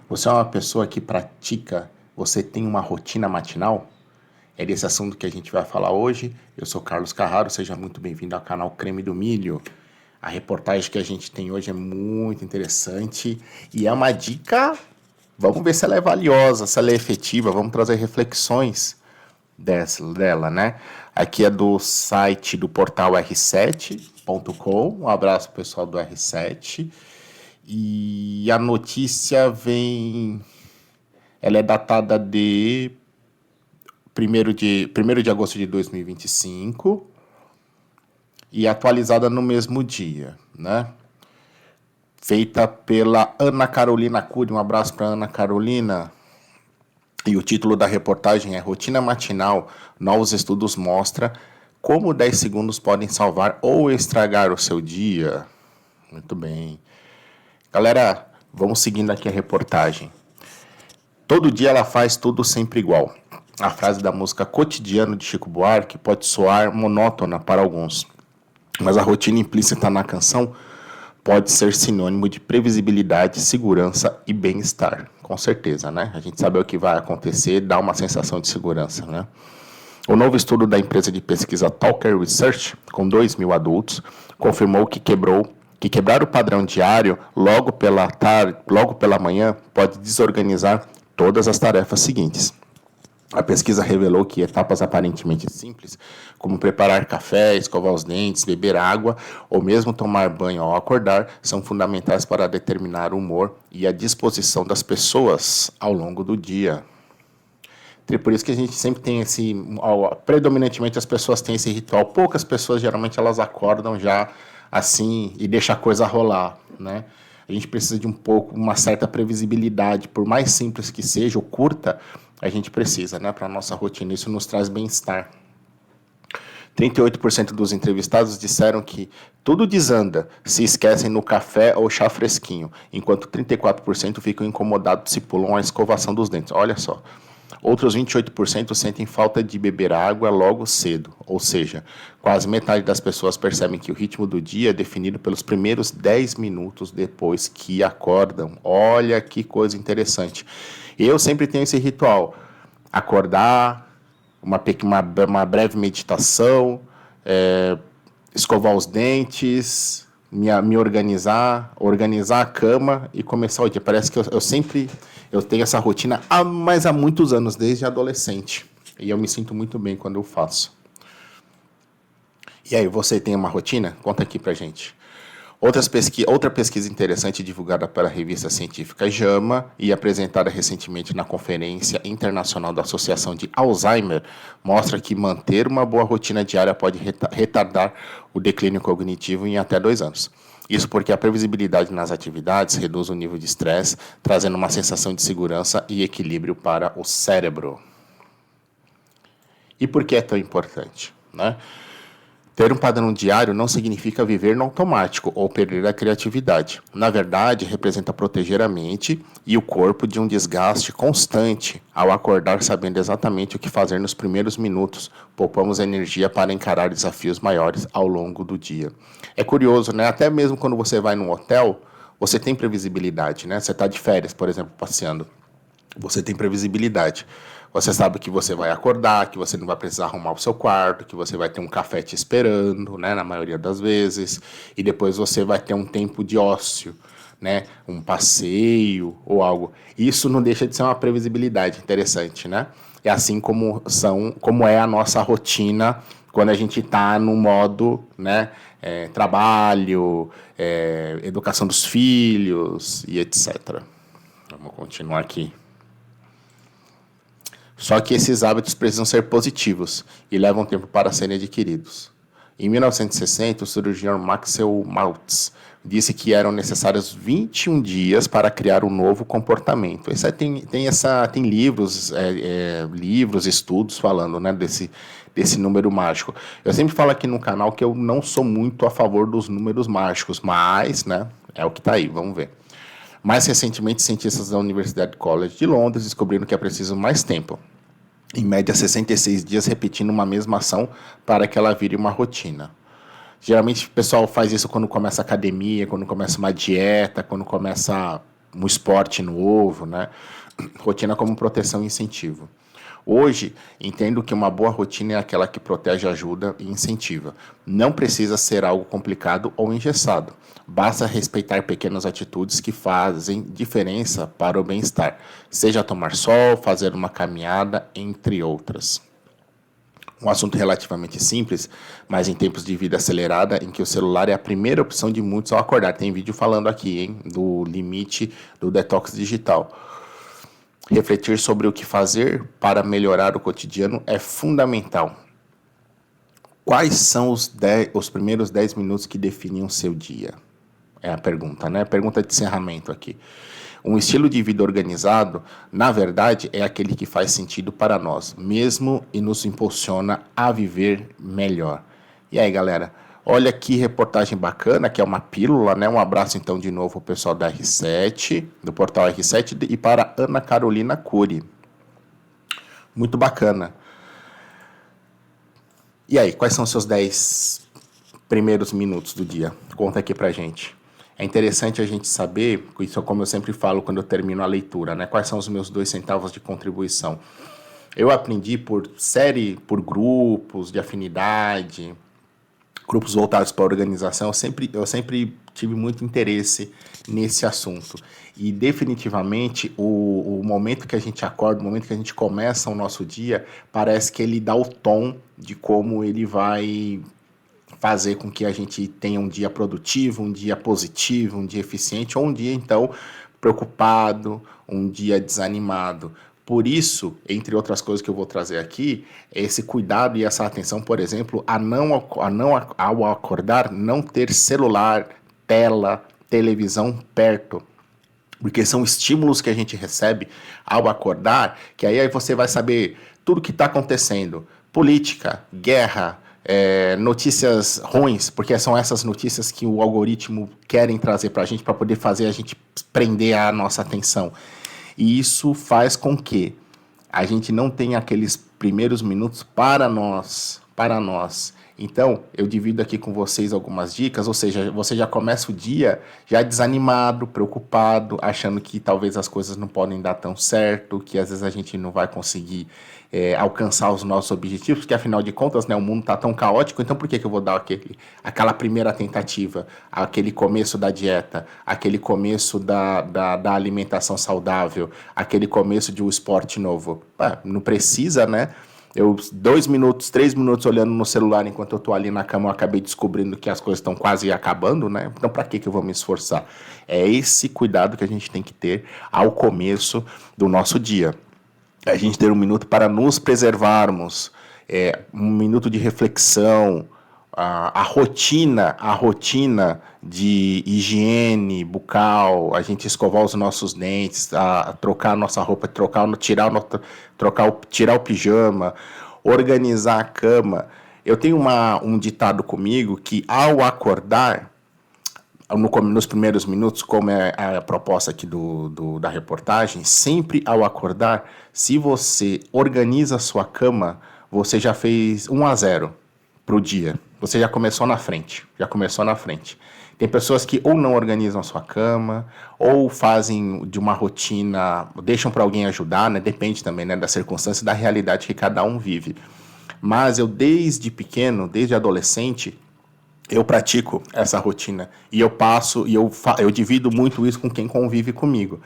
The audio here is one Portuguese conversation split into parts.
Você é uma pessoa que pratica, você tem uma rotina matinal? É desse assunto que a gente vai falar hoje. Eu sou Carlos Carraro, seja muito bem-vindo ao canal Creme do Milho. A reportagem que a gente tem hoje é muito interessante e é uma dica. Vamos ver se ela é valiosa, se ela é efetiva. Vamos trazer reflexões dela, né? Aqui é do site do portal r7.com. Um abraço pessoal do R7. E a notícia vem. Ela é datada de 1º de agosto de 2025 e atualizada no mesmo dia, né? Feita pela Ana Carolina Cury. Um abraço para Ana Carolina. E o título da reportagem é Rotina Matinal. Novos estudos mostram como 10 segundos podem salvar ou estragar o seu dia. Muito bem. Galera, vamos seguindo aqui a reportagem. Todo dia ela faz tudo sempre igual. A frase da música Cotidiano de Chico Buarque pode soar monótona para alguns, mas a rotina implícita na canção pode ser sinônimo de previsibilidade, segurança e bem-estar. Com certeza, né? A gente sabe o que vai acontecer, dá uma sensação de segurança, né? O novo estudo da empresa de pesquisa Talker Research, com 2.000 adultos, confirmou que quebrar o padrão diário logo pela manhã pode desorganizar todas as tarefas seguintes. A pesquisa revelou que etapas aparentemente simples, como preparar café, escovar os dentes, beber água ou mesmo tomar banho ao acordar, são fundamentais para determinar o humor e a disposição das pessoas ao longo do dia. Por isso que a gente sempre tem predominantemente as pessoas têm esse ritual. Poucas pessoas, geralmente, elas acordam já assim e deixam a coisa rolar, né? A gente precisa de uma certa previsibilidade, por mais simples que seja ou curta, a gente precisa, né, para a nossa rotina. Isso nos traz bem-estar. 38% dos entrevistados disseram que tudo desanda se esquecem no café ou chá fresquinho, enquanto 34% ficam incomodados se pulam a escovação dos dentes. Olha só. Outros 28% sentem falta de beber água logo cedo, ou seja, quase metade das pessoas percebem que o ritmo do dia é definido pelos primeiros 10 minutos depois que acordam. Olha que coisa interessante. Eu sempre tenho esse ritual: acordar, uma breve meditação, escovar os dentes, me organizar a cama e começar o dia. Parece que eu tenho essa rotina mas há muitos anos, desde adolescente. E eu me sinto muito bem quando eu faço. E aí, você tem uma rotina? Conta aqui pra gente. Outra pesquisa interessante divulgada pela revista científica JAMA e apresentada recentemente na Conferência Internacional da Associação de Alzheimer mostra que manter uma boa rotina diária pode retardar o declínio cognitivo em até 2 anos. Isso porque a previsibilidade nas atividades reduz o nível de estresse, trazendo uma sensação de segurança e equilíbrio para o cérebro. E por que é tão importante, né? Ter um padrão diário não significa viver no automático ou perder a criatividade. Na verdade, representa proteger a mente e o corpo de um desgaste constante. Ao acordar sabendo exatamente o que fazer nos primeiros minutos, poupamos energia para encarar desafios maiores ao longo do dia. É curioso, né? Até mesmo quando você vai num hotel, você tem previsibilidade, né? Você está de férias, por exemplo, passeando. Você tem previsibilidade. Você sabe que você vai acordar, que você não vai precisar arrumar o seu quarto, que você vai ter um café te esperando, né, na maioria das vezes, e depois você vai ter um tempo de ócio, né, um passeio ou algo. Isso não deixa de ser uma previsibilidade interessante, né? É assim como é a nossa rotina quando a gente está no modo, né, trabalho, educação dos filhos e etc. Vamos continuar aqui. Só que esses hábitos precisam ser positivos e levam tempo para serem adquiridos. Em 1960, o cirurgião Maxwell Maltz disse que eram necessários 21 dias para criar um novo comportamento. Tem livros, estudos falando, né, desse número mágico. Eu sempre falo aqui no canal que eu não sou muito a favor dos números mágicos, mas, né, é o que está aí, vamos ver. Mais recentemente, cientistas da Universidade College de Londres descobriram que é preciso mais tempo, em média 66 dias, repetindo uma mesma ação para que ela vire uma rotina. Geralmente o pessoal faz isso quando começa a academia, quando começa uma dieta, quando começa um esporte novo, né? Rotina como proteção e incentivo. Hoje, entendo que uma boa rotina é aquela que protege, ajuda e incentiva. Não precisa ser algo complicado ou engessado. Basta respeitar pequenas atitudes que fazem diferença para o bem-estar, seja tomar sol, fazer uma caminhada, entre outras. Um assunto relativamente simples, mas em tempos de vida acelerada, em que o celular é a primeira opção de muitos ao acordar. Tem vídeo falando aqui, hein, do limite do detox digital. Refletir sobre o que fazer para melhorar o cotidiano é fundamental. Quais são os primeiros 10 minutos que definem o seu dia? É a pergunta, né? Pergunta de encerramento aqui. Um estilo de vida organizado, na verdade, é aquele que faz sentido para nós, mesmo e nos impulsiona a viver melhor. E aí, galera? Olha que reportagem bacana, que é uma pílula, né? Um abraço então de novo ao pessoal da R7, do portal R7 e para Ana Carolina Cury. Muito bacana. E aí, quais são os seus 10 primeiros minutos do dia? Conta aqui pra gente. É interessante a gente saber, isso é como eu sempre falo quando eu termino a leitura, né? Quais são os meus 2 centavos de contribuição. Eu aprendi por grupos de afinidade, grupos voltados para a organização, eu sempre tive muito interesse nesse assunto. E definitivamente o momento que a gente acorda, o momento que a gente começa o nosso dia, parece que ele dá o tom de como ele vai fazer com que a gente tenha um dia produtivo, um dia positivo, um dia eficiente, ou um dia, então, preocupado, um dia desanimado. Por isso, entre outras coisas que eu vou trazer aqui, esse cuidado e essa atenção, por exemplo, ao acordar, não ter celular, tela, televisão perto. Porque são estímulos que a gente recebe ao acordar, que aí você vai saber tudo que está acontecendo. Política, guerra, notícias ruins, porque são essas notícias que o algoritmo querem trazer para a gente, para poder fazer a gente prender a nossa atenção. E isso faz com que a gente não tenha aqueles primeiros minutos para nós. Então, eu divido aqui com vocês algumas dicas, ou seja, você já começa o dia já desanimado, preocupado, achando que talvez as coisas não podem dar tão certo, que às vezes a gente não vai conseguir alcançar os nossos objetivos, porque afinal de contas, né, o mundo está tão caótico, então por que eu vou dar aquela primeira tentativa, aquele começo da dieta, aquele começo da alimentação saudável, aquele começo de um esporte novo? Não precisa, né? 2 minutos, 3 minutos olhando no celular enquanto eu tô ali na cama, eu acabei descobrindo que as coisas estão quase acabando, né? Então, para que eu vou me esforçar? É esse cuidado que a gente tem que ter ao começo do nosso dia. A gente ter um minuto para nos preservarmos, um minuto de reflexão, a rotina de higiene bucal, a gente escovar os nossos dentes, trocar a nossa roupa, tirar o pijama, organizar a cama. Eu tenho um ditado comigo que ao acordar, nos primeiros minutos, como é a proposta aqui da reportagem, sempre ao acordar, se você organiza a sua cama, você já fez 1-0 para o dia. Você já começou na frente. Tem pessoas que ou não organizam a sua cama, ou fazem de uma rotina, deixam para alguém ajudar, né? Depende também, né, da circunstância e da realidade que cada um vive. Mas eu, desde pequeno, desde adolescente, eu pratico essa rotina. E eu divido muito isso com quem convive comigo,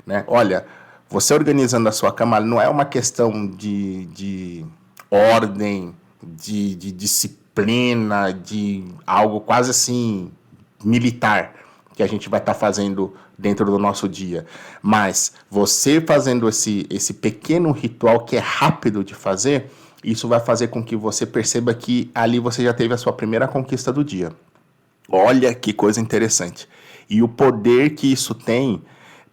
né? Olha, você organizando a sua cama não é uma questão de ordem, de disciplina, de algo quase assim militar que a gente vai estar fazendo dentro do nosso dia. Mas você fazendo esse pequeno ritual que é rápido de fazer, isso vai fazer com que você perceba que ali você já teve a sua primeira conquista do dia. Olha que coisa interessante. E o poder que isso tem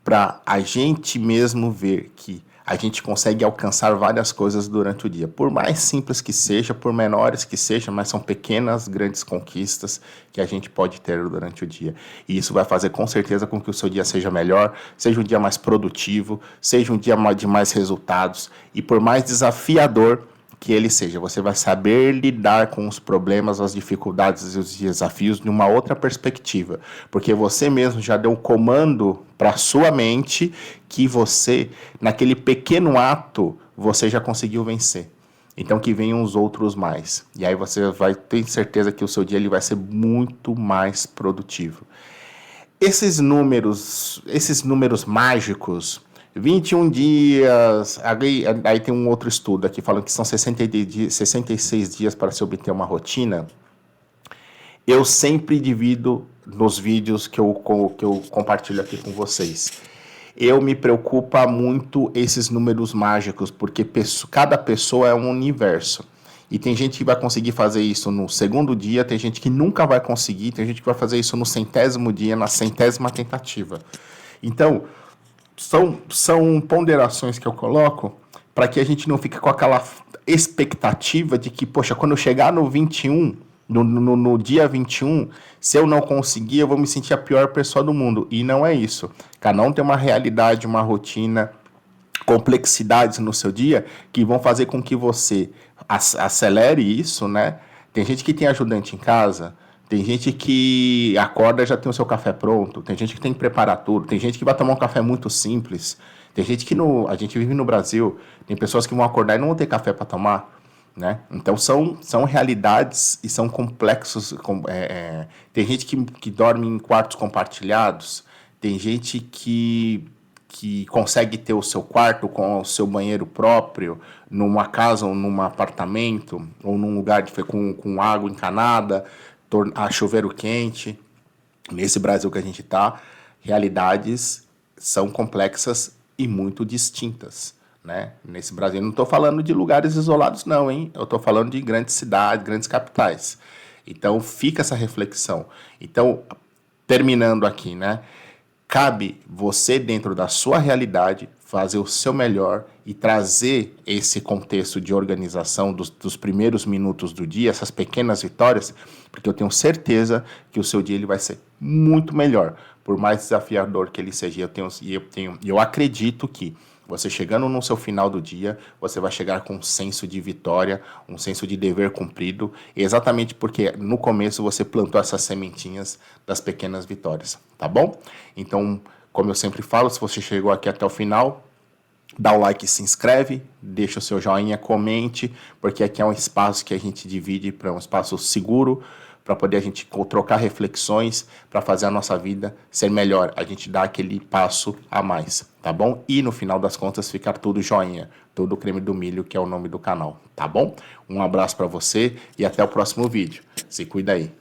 para a gente mesmo ver que a gente consegue alcançar várias coisas durante o dia. Por mais simples que seja, por menores que sejam, mas são pequenas, grandes conquistas que a gente pode ter durante o dia. E isso vai fazer com certeza com que o seu dia seja melhor, seja um dia mais produtivo, seja um dia de mais resultados. E por mais desafiador que ele seja. Você vai saber lidar com os problemas, as dificuldades e os desafios de uma outra perspectiva, porque você mesmo já deu um comando para sua mente que você, naquele pequeno ato, você já conseguiu vencer. Então que venham os outros mais. E aí você vai ter certeza que o seu dia ele vai ser muito mais produtivo. Esses números mágicos, 21 dias, aí tem um outro estudo aqui falando que são 66 dias para se obter uma rotina. Eu sempre divido nos vídeos que eu compartilho aqui com vocês. Eu me preocupa muito esses números mágicos, porque cada pessoa é um universo. E tem gente que vai conseguir fazer isso no segundo dia, tem gente que nunca vai conseguir, tem gente que vai fazer isso no 100º dia, na 100ª tentativa. Então, são ponderações que eu coloco para que a gente não fique com aquela expectativa de que, poxa, quando eu chegar no 21, no dia 21, se eu não conseguir, eu vou me sentir a pior pessoa do mundo. E não é isso. Cada um tem uma realidade, uma rotina, complexidades no seu dia que vão fazer com que você acelere isso, né? Tem gente que tem ajudante em casa, tem gente que acorda e já tem o seu café pronto, tem gente que tem que preparar tudo, tem gente que vai tomar um café muito simples, tem gente que a gente vive no Brasil, tem pessoas que vão acordar e não vão ter café para tomar, né? Então são realidades e são complexos. Tem gente que dorme em quartos compartilhados, tem gente que consegue ter o seu quarto com o seu banheiro próprio, numa casa ou num apartamento, ou num lugar com água encanada, a chuveiro quente. Nesse Brasil que a gente está, realidades são complexas e muito distintas, né? Nesse Brasil, não estou falando de lugares isolados não, hein? Eu estou falando de grandes cidades, grandes capitais. Então, fica essa reflexão. Então, terminando aqui, né? Cabe você, dentro da sua realidade, fazer o seu melhor e trazer esse contexto de organização dos primeiros minutos do dia, essas pequenas vitórias, porque eu tenho certeza que o seu dia ele vai ser muito melhor, por mais desafiador que ele seja. Eu acredito que você chegando no seu final do dia, você vai chegar com um senso de vitória, um senso de dever cumprido, exatamente porque no começo você plantou essas sementinhas das pequenas vitórias, tá bom? Então, como eu sempre falo, se você chegou aqui até o final, dá o like, se inscreve, deixa o seu joinha, comente, porque aqui é um espaço que a gente divide para um espaço seguro, para poder a gente trocar reflexões, para fazer a nossa vida ser melhor. A gente dá aquele passo a mais, tá bom? E no final das contas ficar tudo joinha, tudo creme do milho, que é o nome do canal, tá bom? Um abraço para você e até o próximo vídeo. Se cuida aí.